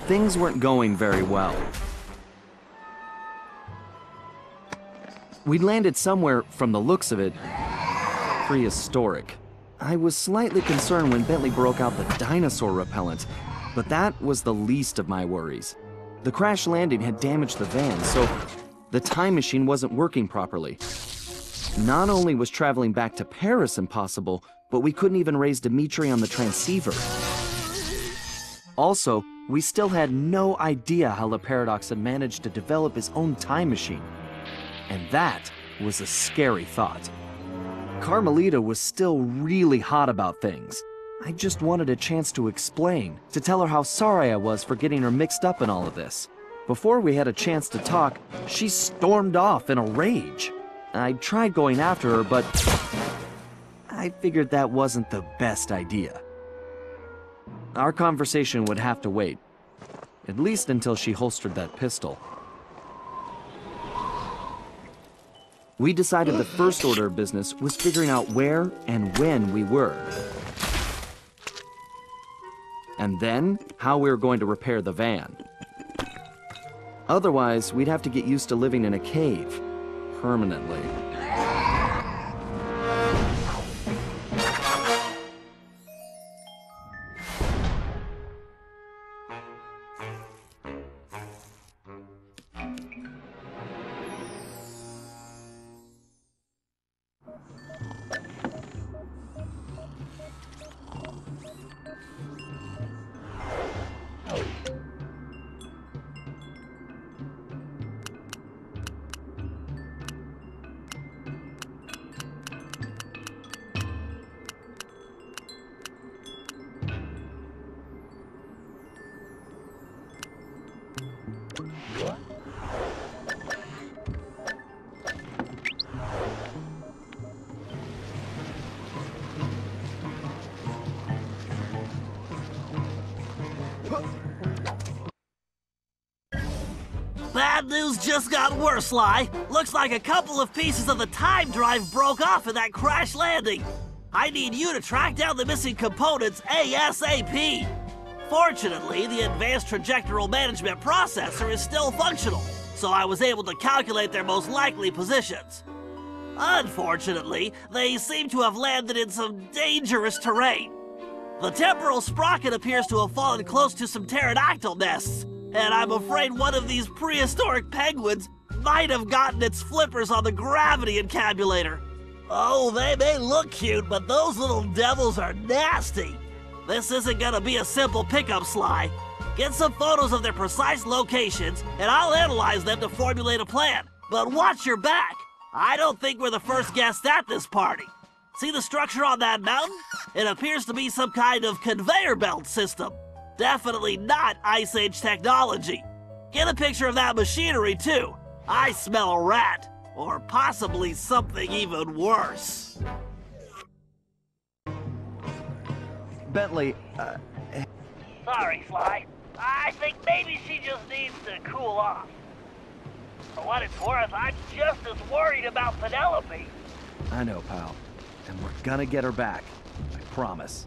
things weren't going very well. We'd landed somewhere, from the looks of it, prehistoric. I was slightly concerned when Bentley broke out the dinosaur repellent, but that was the least of my worries. The crash landing had damaged the van, so the time machine wasn't working properly. Not only was traveling back to Paris impossible, but we couldn't even raise Dimitri on the transceiver. Also, we still had no idea how the Paradox had managed to develop his own time machine. And that was a scary thought. Carmelita was still really hot about things. I just wanted a chance to explain, to tell her how sorry I was for getting her mixed up in all of this. Before we had a chance to talk, she stormed off in a rage. I tried going after her, but I figured that wasn't the best idea. Our conversation would have to wait, at least until she holstered that pistol. We decided the first order of business was figuring out where and when we were. And then, how we were going to repair the van. Otherwise, we'd have to get used to living in a cave, permanently. Bad news just got worse, Sly. Looks like a couple of pieces of the time drive broke off in that crash landing. I need you to track down the missing components ASAP. Fortunately, the advanced trajectoral management processor is still functional, so I was able to calculate their most likely positions. Unfortunately, they seem to have landed in some dangerous terrain. The temporal sprocket appears to have fallen close to some pterodactyl nests, and I'm afraid one of these prehistoric penguins might have gotten its flippers on the gravity encabulator. Oh, they may look cute, but those little devils are nasty. This isn't gonna be a simple pickup, Sly. Get some photos of their precise locations, and I'll analyze them to formulate a plan. But watch your back. I don't think we're the first guests at this party. See the structure on that mountain? It appears to be some kind of conveyor belt system. Definitely not Ice Age technology. Get a picture of that machinery, too. I smell a rat. Or possibly something even worse. Bentley, Sorry, Sly. I think maybe she just needs to cool off. For what it's worth, I'm just as worried about Penelope. I know, pal. And we're gonna get her back. I promise.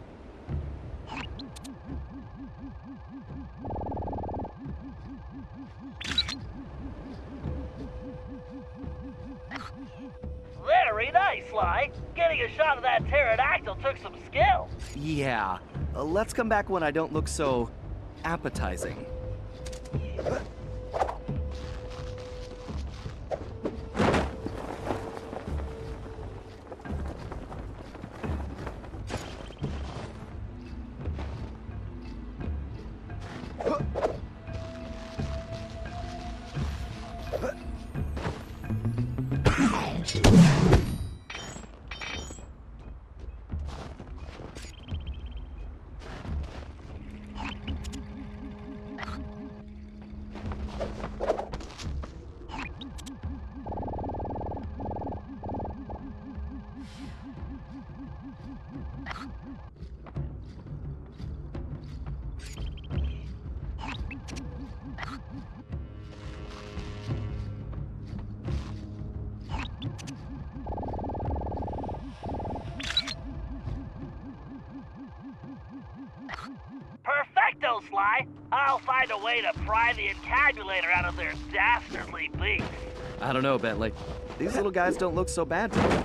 Very nice, Sly. Getting a shot of that pterodactyl took some skill. Yeah. Let's come back when I don't look so appetizing. Perfecto, Sly. I'll fire find a way to pry the encabulator out of their dastardly beaks. I don't know, Bentley. These little guys don't look so bad to me.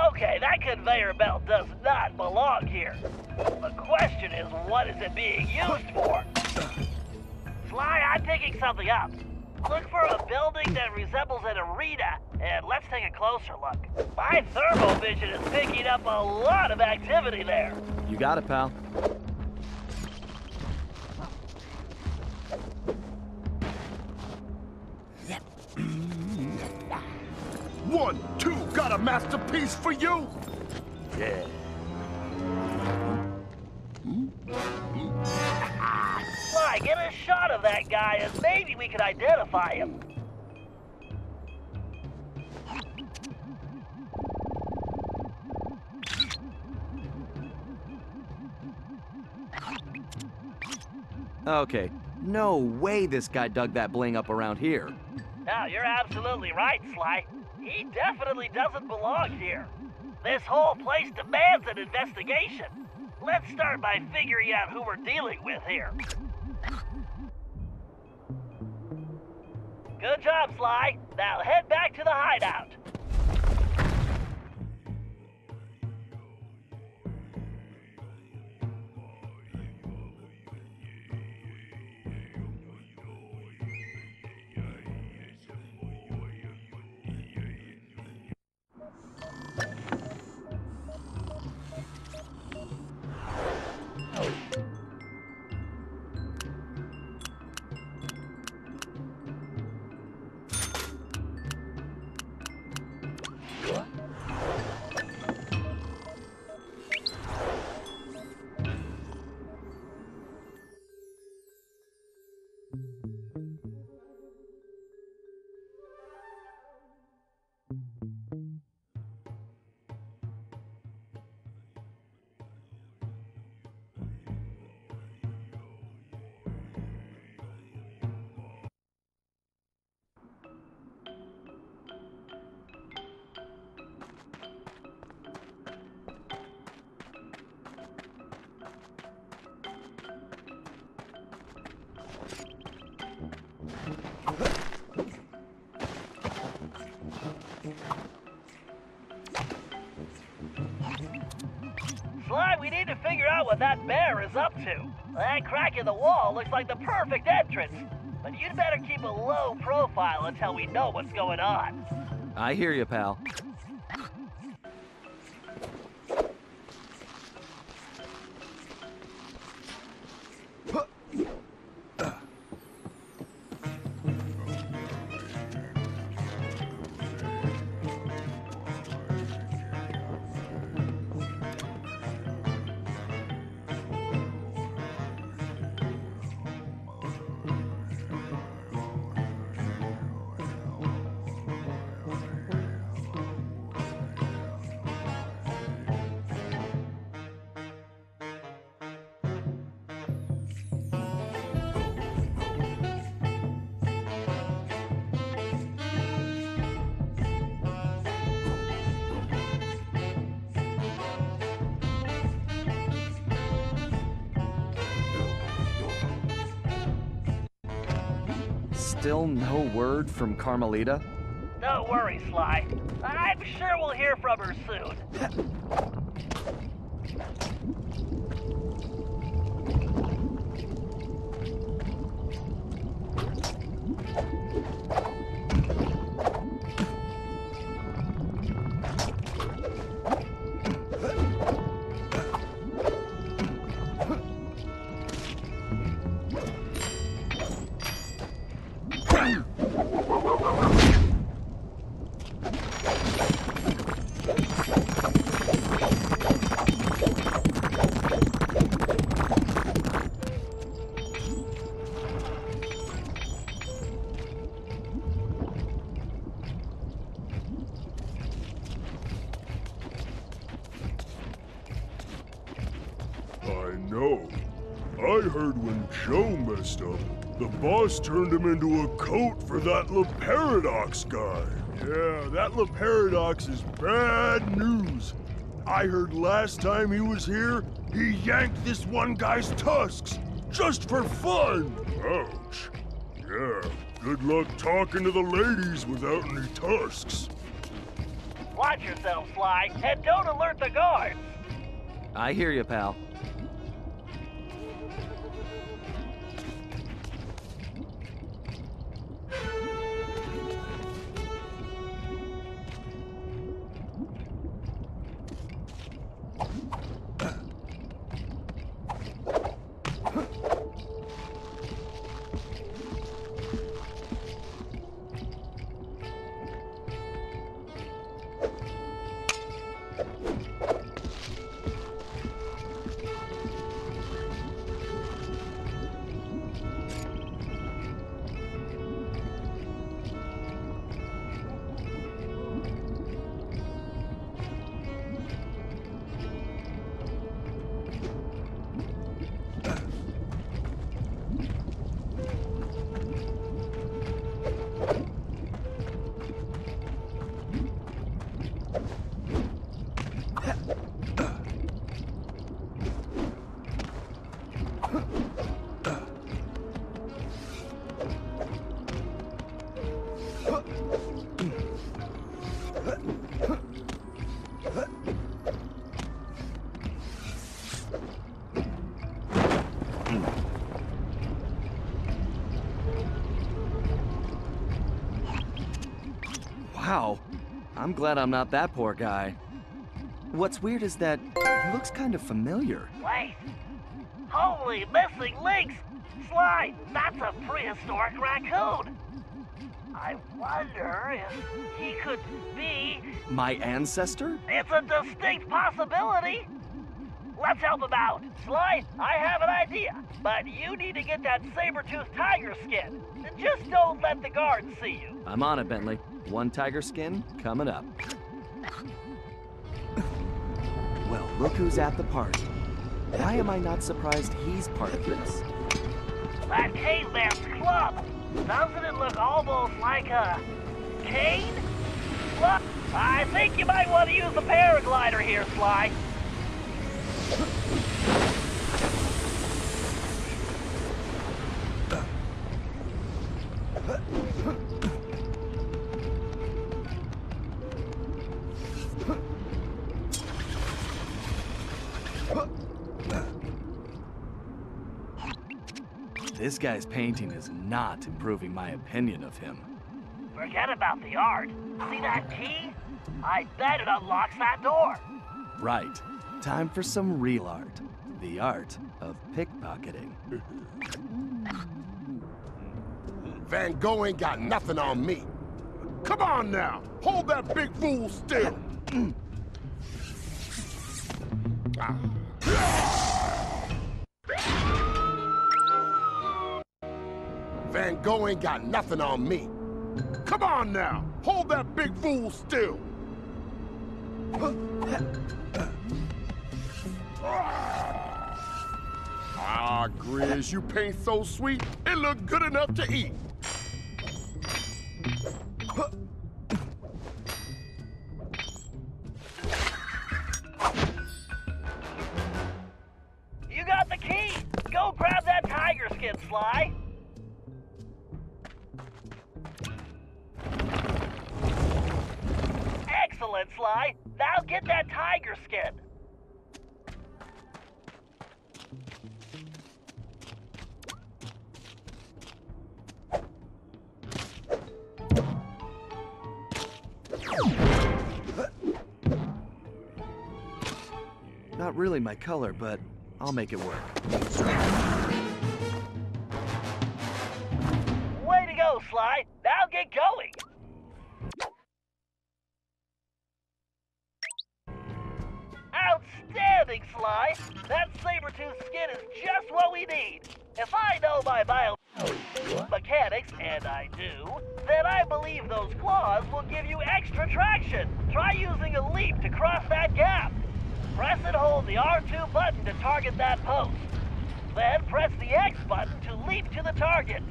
Okay, that conveyor belt does not belong here. The question is, what is it being used for? Sly, I'm picking something up. Look for a building that resembles an arena, and let's take a closer look. My thermal vision is picking up a lot of activity there. You got it, pal. One, two, got a masterpiece for you! Yeah. Sly, get a shot of that guy, and maybe we can identify him. Okay, no way this guy dug that bling up around here. Now, you're absolutely right, Sly. He definitely doesn't belong here. This whole place demands an investigation. Let's start by figuring out who we're dealing with here. Good job, Sly. Now head back to the hideout. Sly, we need to figure out what that bear is up to. That crack in the wall looks like the perfect entrance. But you'd better keep a low profile until we know what's going on. I hear you, pal. Still no word from Carmelita? Don't worry, Sly. I'm sure we'll hear from her soon. I heard when Joe messed up, the boss turned him into a coat for that Paradox guy. Yeah, that Paradox is bad news. I heard last time he was here, he yanked this one guy's tusks, just for fun. Ouch. Yeah, good luck talking to the ladies without any tusks. Watch yourself, Sly, and don't alert the guards. I hear you, pal. Wow, I'm glad I'm not that poor guy. What's weird is that he looks kind of familiar. Wait. Holy missing links! Sly, that's a prehistoric raccoon. I wonder if he could be... My ancestor? It's a distinct possibility. Let's help him out. Sly, I have an idea, but you need to get that saber-toothed tiger skin. Just don't let the guards see you. I'm on it, Bentley. One tiger skin coming up. Well, look who's at the party. Why am I not surprised he's part of this? That caveman's club. Doesn't it look almost like a cane? Look, I think you might want to use the paraglider here, Sly. This guy's painting is not improving my opinion of him. Forget about the art. See that key? I bet it unlocks that door. Right. Time for some real art. The art of pickpocketing. Van Gogh ain't got nothing on me. Come on now, hold that big fool still. Van Gogh ain't got nothing on me. Come on now, hold that big fool still. Ah, Grizz, you paint so sweet, it look good enough to eat. You got the key. Go grab that tiger skin, Sly. Excellent, Sly. Now get that tiger skin. Not really my color, but I'll make it work. Way to go, Sly. Now get going. Outstanding, Sly. That saber-tooth skin is just what we need. If I know my biomechanics, and I do, then I believe those claws will give you extra traction. Try using a leap to cross that gap. Press and hold the R2 button to target that post. Then press the X button to leap to the target.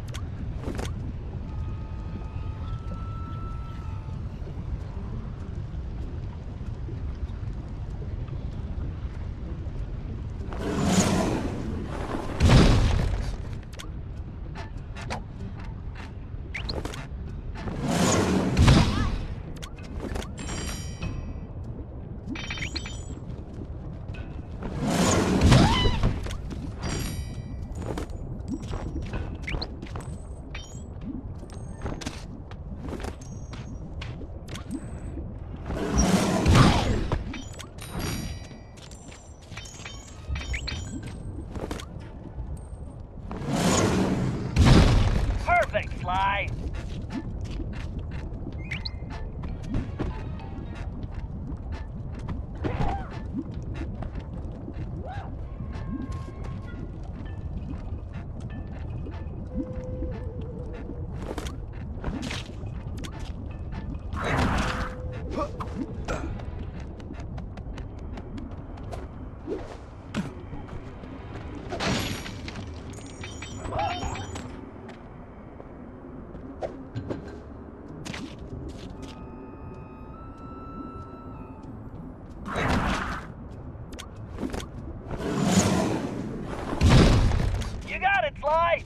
Perfect, Sly. You got it, Sly.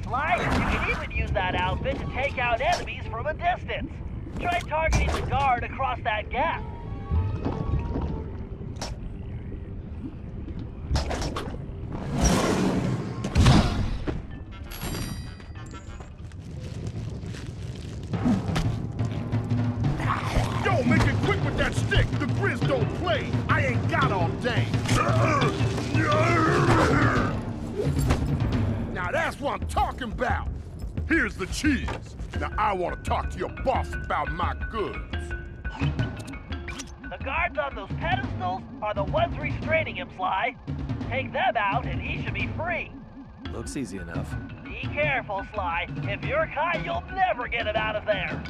Sly, you can even use that outfit to take out enemies from a distance. Try targeting the guard across that gap. Yo, make it quick with that stick. The Grizz don't play. I ain't got all day. Now that's what I'm talking about. Here's the cheese. Now I want to talk to your boss about my goods. The guards on those pedestals are the ones restraining him, Sly. Take them out and he should be free. Looks easy enough. Be careful, Sly. If you're caught, you'll never get him out of there.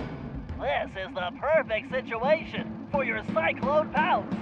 This is the perfect situation for your cyclone pounce.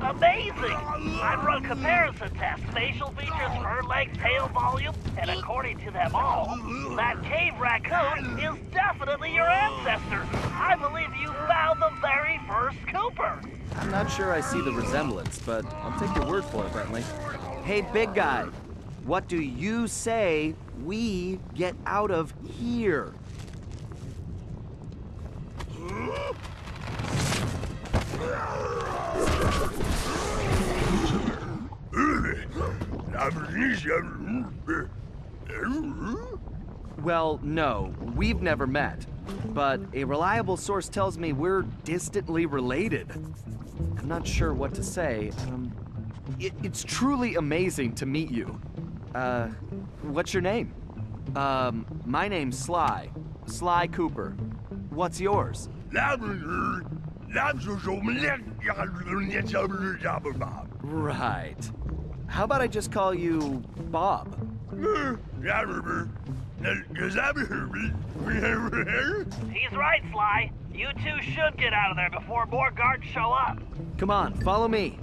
Amazing! I've run comparison tests, facial features, fur length, tail volume, and according to them all, that cave raccoon is definitely your ancestor. I believe you found the very first Cooper. I'm not sure I see the resemblance, but I'll take your word for it, Bentley. Hey, big guy, what do you say we get out of here? Well, no, we've never met. But a reliable source tells me we're distantly related. I'm not sure what to say. It's truly amazing to meet you. What's your name? My name's Sly. Sly Cooper. What's yours? Right. How about I just call you Bob? He's right, Sly. You two should get out of there before more guards show up. Come on, follow me.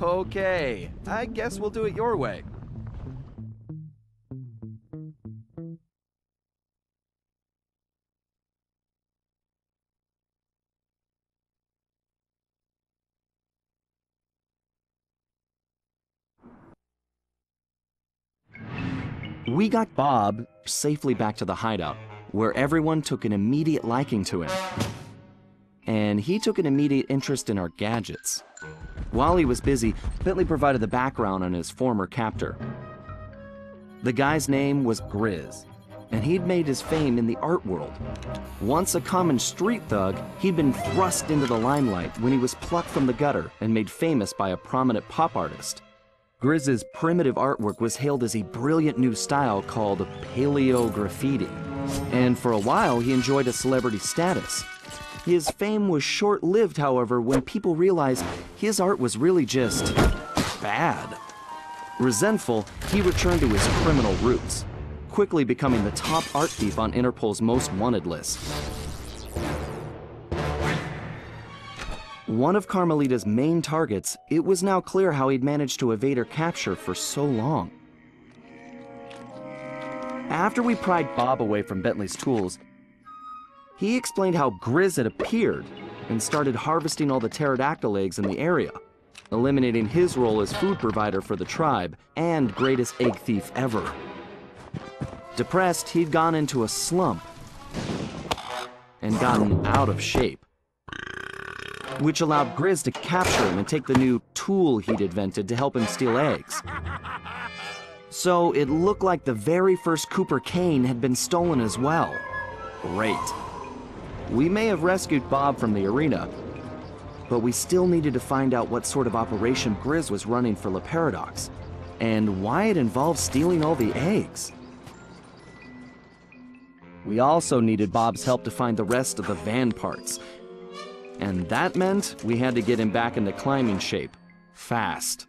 Okay, I guess we'll do it your way. We got Bob safely back to the hideout, where everyone took an immediate liking to him. And he took an immediate interest in our gadgets. While he was busy, Bentley provided the background on his former captor. The guy's name was Grizz, and he'd made his fame in the art world. Once a common street thug, he'd been thrust into the limelight when he was plucked from the gutter and made famous by a prominent pop artist. Grizz's primitive artwork was hailed as a brilliant new style called paleo graffiti, and for a while he enjoyed a celebrity status. His fame was short-lived, however, when people realized his art was really just bad. Resentful, he returned to his criminal roots, quickly becoming the top art thief on Interpol's most wanted list. One of Carmelita's main targets, it was now clear how he'd managed to evade her capture for so long. After we pried Bob away from Bentley's tools, he explained how Grizz had appeared and started harvesting all the pterodactyl eggs in the area, eliminating his role as food provider for the tribe and greatest egg thief ever. Depressed, he'd gone into a slump and gotten out of shape, which allowed Grizz to capture him and take the new tool he'd invented to help him steal eggs. So it looked like the very first Cooper cane had been stolen as well. Great. We may have rescued Bob from the arena, but we still needed to find out what sort of operation Grizz was running for La Paradox, and why it involved stealing all the eggs. We also needed Bob's help to find the rest of the van parts, and that meant we had to get him back into climbing shape, fast.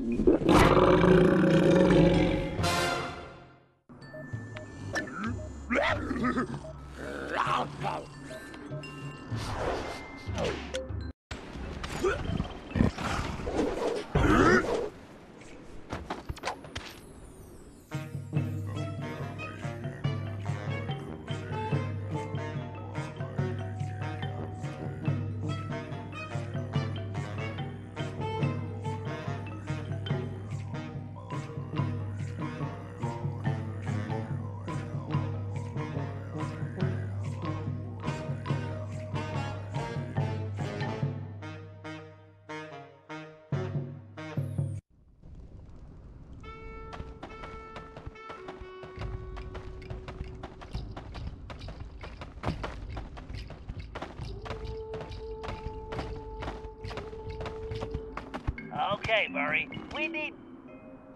Okay, Murray, we need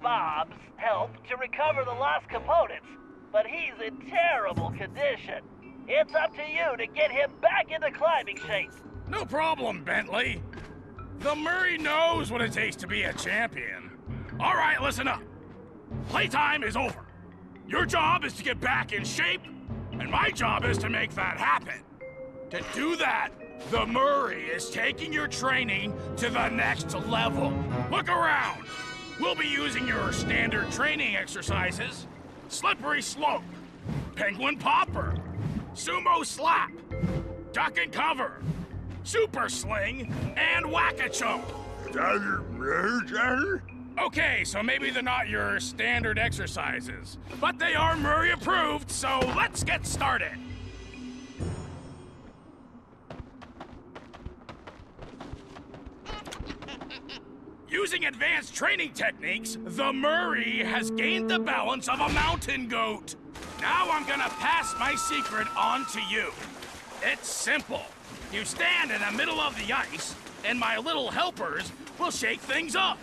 Bob's help to recover the lost components, but he's in terrible condition. It's up to you to get him back into climbing shape. No problem, Bentley. The Murray knows what it takes to be a champion. All right, listen up. Playtime is over. Your job is to get back in shape, and my job is to make that happen. To do that, the Murray is taking your training to the next level. Look around. We'll be using your standard training exercises: slippery slope, penguin popper, sumo slap, duck and cover, super sling, and whack-a-choke. Okay, so maybe they're not your standard exercises, but they are Murray approved, so let's get started. Use Using advanced training techniques, the Murray has gained the balance of a mountain goat. Now I'm gonna pass my secret on to you. It's simple. You stand in the middle of the ice, and my little helpers will shake things up.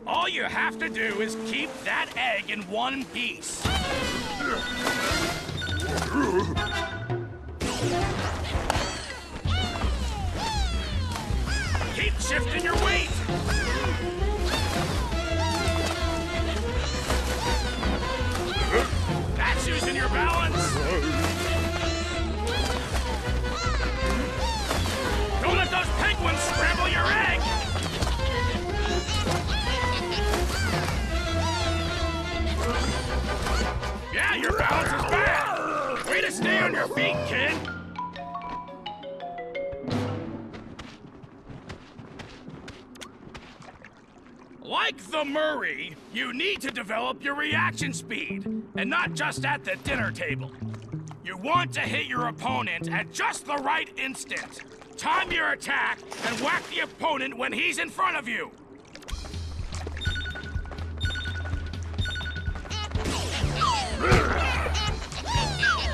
All you have to do is keep that egg in one piece. Keep shifting your weight. That's using your balance. Don't let those penguins scramble your egg. Yeah, your balance is bad. Way to stay on your feet, kid. Like the Murray, you need to develop your reaction speed, and not just at the dinner table. You want to hit your opponent at just the right instant. Time your attack and whack the opponent when he's in front of you.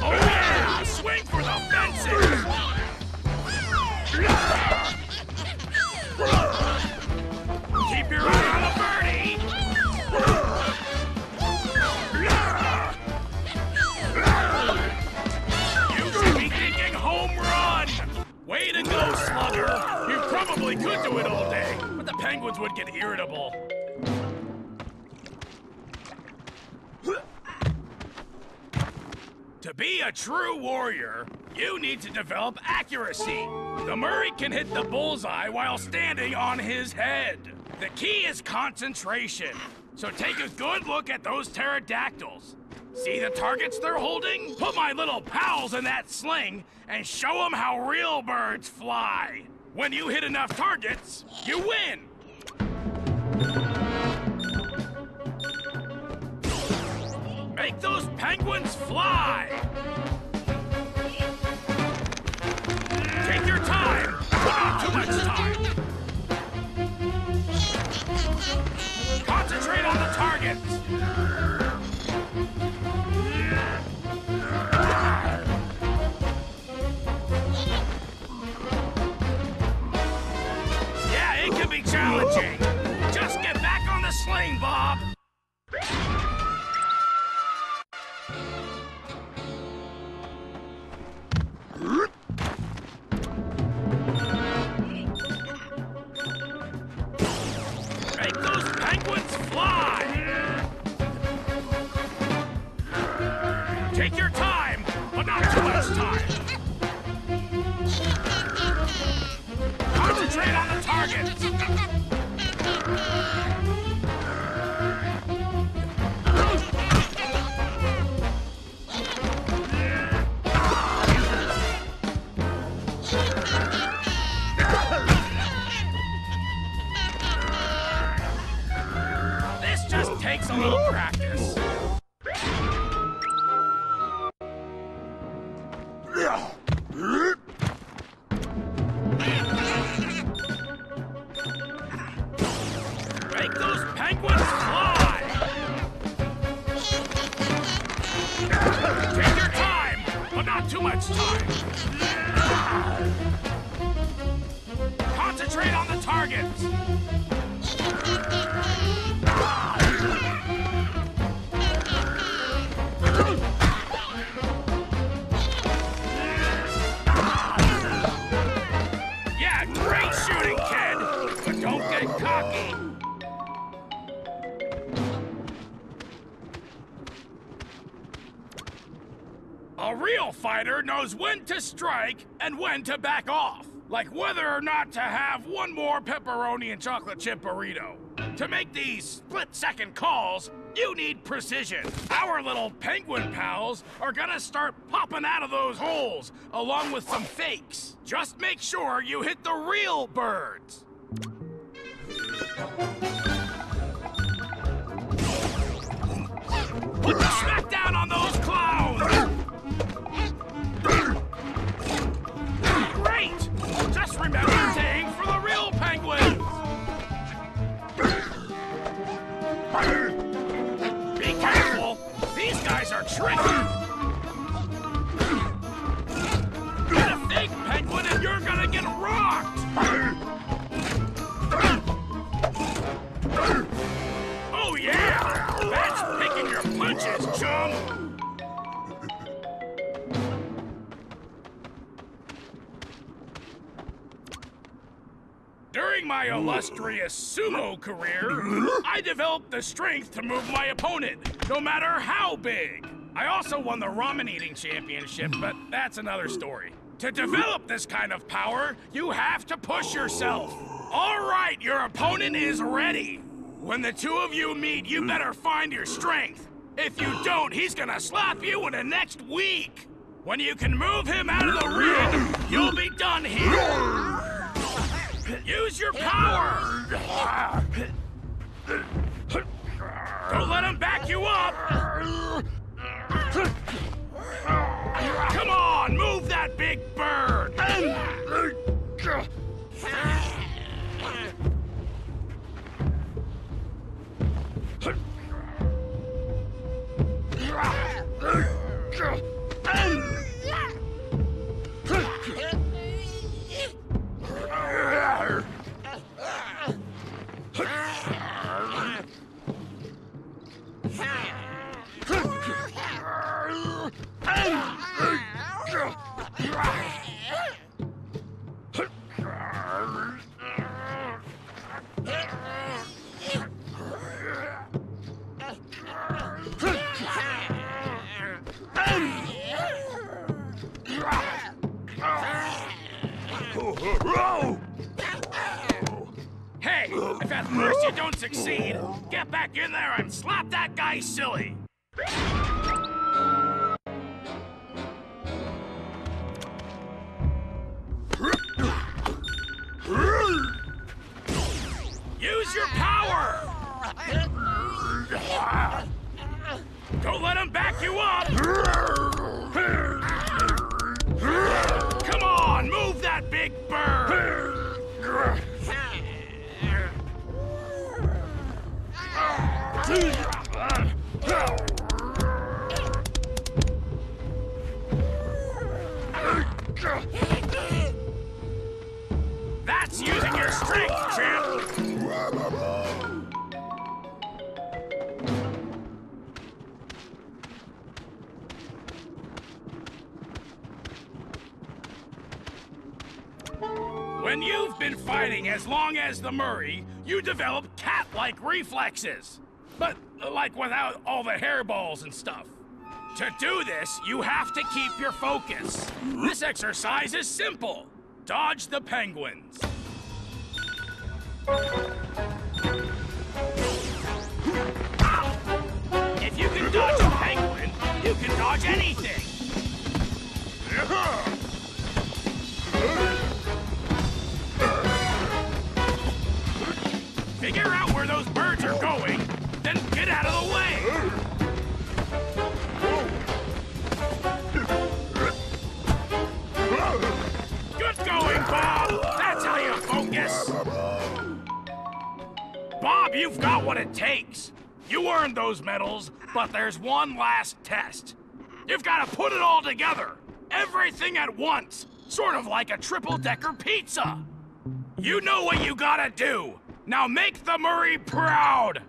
Oh yeah! Swing for the fences! Keep your eye on the birdie! You should be thinking home run! Way to go, slugger! You probably could do it all day, but the penguins would get irritable. To be a true warrior, you need to develop accuracy. The Murray can hit the bullseye while standing on his head. The key is concentration. So take a good look at those pterodactyls. See the targets they're holding? Put my little pals in that sling and show them how real birds fly. When you hit enough targets, you win. Make those penguins fly! Take your time, but not too much time. Concentrate on the targets. Yeah, it can be challenging. Just get back on the sling, Bob. Make those penguins fly! Take your time, but not too much time. Concentrate on the targets. This just takes a little practice. Make those penguins fly! Take your time, but not too much time. Concentrate on the targets. Yeah, great shooting, kid, but don't get cocky. A real fighter knows when to strike and when to back off. Like whether or not to have one more pepperoni and chocolate chip burrito. To make these split-second calls, you need precision. Our little penguin pals are gonna start popping out of those holes, along with some fakes. Just make sure you hit the real birds. Put the smack down on those clowns! Great! Just remember to aim for the real penguins! During my illustrious sumo career, I developed the strength to move my opponent, no matter how big. I also won the ramen eating championship, but that's another story. To develop this kind of power, you have to push yourself. All right, your opponent is ready. When the two of you meet, you better find your strength. If you don't, he's gonna slap you in the next week. When you can move him out of the ring, you'll be done here. Use your power! Don't let him back you up! Come on, move that big bird! Hey, if at first you don't succeed, get back in there and slap that guy silly! Use your power! Don't let him back you up! Come on, move that big bird! That's using your strength, champ! When you've been fighting as long as the Murray, you develop cat-like reflexes. But, like, without all the hairballs and stuff. To do this, you have to keep your focus. This exercise is simple. Dodge the penguins. If you can dodge a penguin, you can dodge anything. Figure out where those birds are going, then get out of the way! Good going, Bob! That's how you focus! Bob, you've got what it takes. You earned those medals, but there's one last test. You've got to put it all together. Everything at once. Sort of like a triple-decker pizza. You know what you gotta do. Now make the Murray proud!